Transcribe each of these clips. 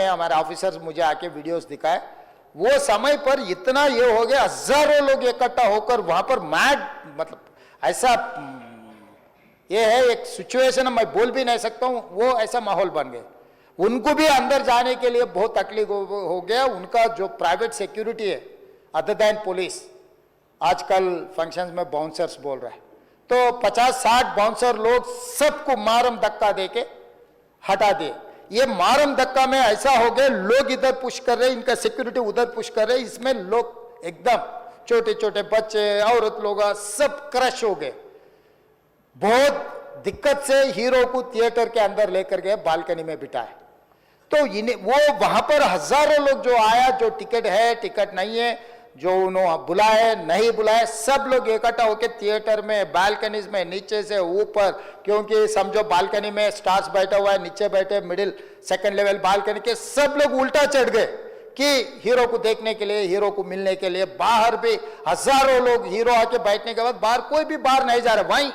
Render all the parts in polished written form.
हमारे ऑफिसर्स मुझे आके वीडियोस दिखाए, वो समय पर इतना ये हो गया, हजारों लोग इकट्ठा होकर वहां पर मैड, मतलब ऐसा ये है एक सिचुएशन, मैं बोल भी नहीं सकता हूं, वो ऐसा माहौल बन गया। उनको भी अंदर जाने के लिए बहुत तकलीफ हो गया। उनका जो प्राइवेट सिक्योरिटी है अदर देन पुलिस, आजकल फंक्शंस में बाउंसर्स बोल रहा है, तो 50-60 बाउंसर लोग सबको मारम धक्का देके हटा दिए। ये मारम धक्का में ऐसा हो गया, लोग इधर पुश कर रहे, इनका सिक्योरिटी उधर पुश कर रहे, इसमें लोग एकदम छोटे छोटे बच्चे, औरत लोग सब क्रश हो गए। बहुत दिक्कत से हीरो को थिएटर के अंदर लेकर गए, बालकनी में बिठाए। तो इन्हें वो वहां पर हजारों लोग जो आया, जो टिकट है टिकट नहीं है, जो उन्होंने बुलाए नहीं बुलाए, सब लोग इकट्ठा होकर थिएटर में, बालकनीज में, नीचे से ऊपर, क्योंकि समझो बालकनी में स्टार्स बैठा हुआ है, नीचे बैठे मिडिल सेकंड लेवल बालकनी के सब लोग उल्टा चढ़ गए कि हीरो को देखने के लिए, हीरो को मिलने के लिए। बाहर भी हजारों लोग, हीरो आके बैठने के बाद बाहर कोई भी बाहर नहीं जा रहा, वहीं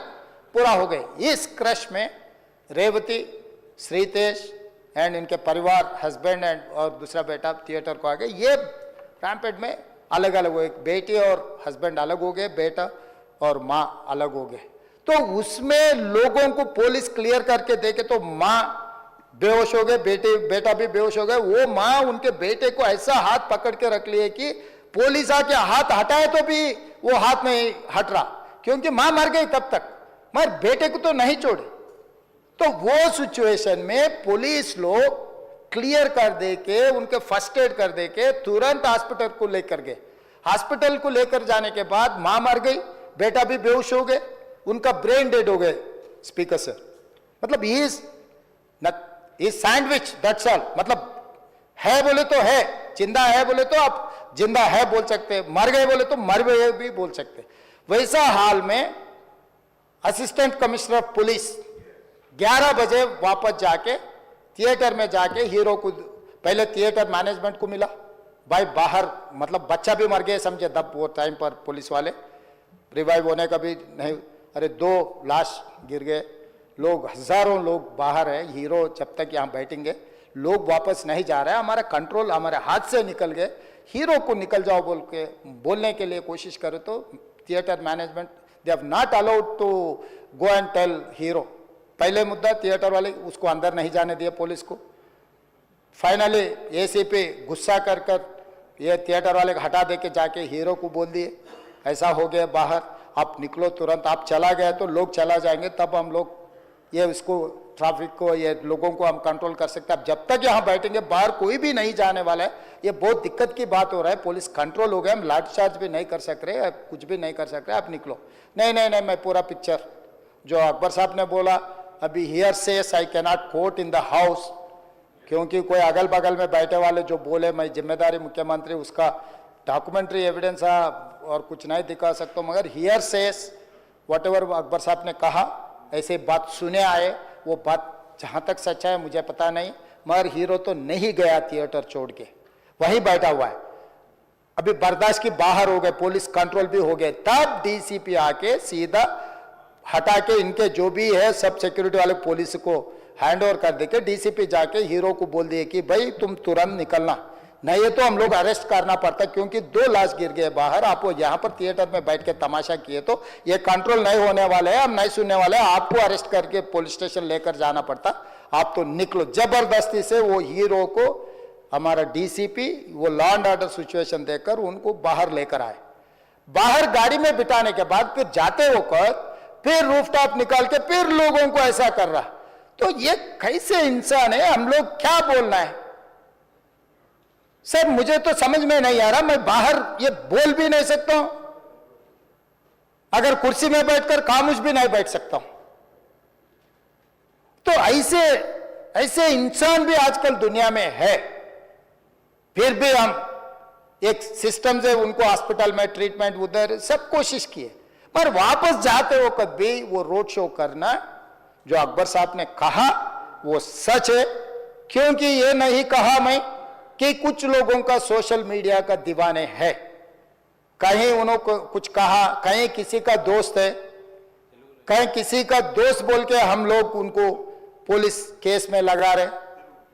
पूरा हो गए। इस क्रश में रेवती, श्रीतेश एंड इनके परिवार, हस्बैंड एंड और दूसरा बेटा थिएटर को आ गए। ये रैम्पेड में अलग अलग हो, एक बेटी और हस्बैंड अलग हो गए, बेटा और माँ अलग हो गए। तो उसमें लोगों को पुलिस क्लियर करके देखे तो माँ बेहोश हो गए, बेटा भी बेहोश हो गए। वो माँ उनके बेटे को ऐसा हाथ पकड़ के रख लिए कि पुलिस आके हाथ हटाए तो भी वो हाथ नहीं हट रहा, क्योंकि माँ मर गई तब तक, मगर बेटे को तो नहीं छोड़े। तो वो सिचुएशन में पुलिस लोग क्लियर कर दे के, उनके फर्स्ट एड कर दे के तुरंत हॉस्पिटल को लेकर गए। हॉस्पिटल को लेकर जाने के बाद मां मर गई, बेटा भी बेहोश हो गए, उनका ब्रेन डेड हो गए। स्पीकर सर, मतलब ही सैंडविच, दैट्स ऑल। मतलब है बोले तो है, जिंदा है बोले तो आप जिंदा है बोल सकते, मर गए बोले तो मर गए भी बोल सकते। वैसा हाल में असिस्टेंट कमिश्नर ऑफ पुलिस 11 बजे वापस जाके थिएटर में जाके हीरो को, पहले थिएटर मैनेजमेंट को मिला, भाई बाहर मतलब बच्चा भी मर गया समझे तब वो टाइम पर, पुलिस वाले रिवाइव होने का भी नहीं, अरे 2 लाश गिर गए, लोग हजारों लोग बाहर है, हीरो जब तक यहाँ बैठेंगे लोग वापस नहीं जा रहे हैं, हमारा कंट्रोल हमारे हाथ से निकल गए, हीरो को निकल जाओ बोल के बोलने के लिए कोशिश करे तो theatre management they have not allowed to go and tell hero. पहले मुद्दा थिएटर वाले उसको अंदर नहीं जाने दिए पुलिस को। फाइनली एसीपी गुस्सा कर ये थिएटर वाले हटा दे के जाके हीरो को बोल दिए ऐसा हो गया बाहर, आप निकलो तुरंत, आप चला गए तो लोग चला जाएंगे, तब हम लोग ये इसको ट्रैफिक को, ये लोगों को हम कंट्रोल कर सकते हैं। अब जब तक यहाँ बैठेंगे बाहर कोई भी नहीं जाने वाला है, ये बहुत दिक्कत की बात हो रहा है। पुलिस कंट्रोल हो गया, हम लाठीचार्ज भी नहीं कर सक रहे, कुछ भी नहीं कर सक रहे, आप निकलो। नहीं नहीं नहीं, मैं पूरा पिक्चर जो अकबर साहब ने बोला, अभी here says I cannot quote in the house, क्योंकि कोई अगल बगल में बैठे वाले जो बोले मैं जिम्मेदारी मुख्यमंत्री, उसका डॉक्यूमेंट्री एविडेंस और कुछ नहीं दिखा सकता, मगर here says whatever Akbar साहब ने कहा ऐसे बात सुने आए, वो बात जहाँ तक सच्चा है मुझे पता नहीं, मगर हीरो तो नहीं गया थिएटर छोड़ के, वहीं बैठा हुआ है। अभी बर्दाश्त की बाहर हो गए, पुलिस कंट्रोल भी हो गए, तब डीसीपी आके सीधा हटा के इनके जो भी है सब सिक्योरिटी वाले पुलिस को हैंड ओवर कर दे के डीसीपी जाके हीरो को बोल दिए कि भाई तुम तुरंत निकलना, नहीं है तो हम लोग अरेस्ट करना पड़ता, क्योंकि 2 लाश गिर गए बाहर, आप यहाँ पर थिएटर में बैठ के तमाशा किए तो ये कंट्रोल नहीं होने वाले है, हम नहीं सुनने वाले हैं, आपको अरेस्ट करके पुलिस स्टेशन लेकर जाना पड़ता, आप तो निकलो। जबरदस्ती से वो हीरो को हमारा डीसीपी वो लॉ एंड ऑर्डर सिचुएशन देकर उनको बाहर लेकर आए। बाहर गाड़ी में बिठाने के बाद फिर जाते होकर फिर रूफटॉप निकाल के फिर लोगों को ऐसा कर रहा, तो ये कैसे इंसान है, हम लोग क्या बोलना है सर, मुझे तो समझ में नहीं आ रहा। मैं बाहर ये बोल भी नहीं सकता हूं, अगर कुर्सी में बैठकर खामोश भी नहीं बैठ सकता हूं। तो ऐसे इंसान भी आजकल दुनिया में है, फिर भी हम एक सिस्टम से उनको हॉस्पिटल में ट्रीटमेंट उधर सब कोशिश किए, पर वापस जाते हो कभी वो रोड शो करना जो अकबर साहब ने कहा वो सच है, क्योंकि ये नहीं कहा मैं कि कुछ लोगों का सोशल मीडिया का दीवाने है, कहीं उन्होंने कुछ कहा, कहीं किसी का दोस्त है, कहीं किसी का दोस्त बोल के हम लोग उनको पुलिस केस में लगा रहे।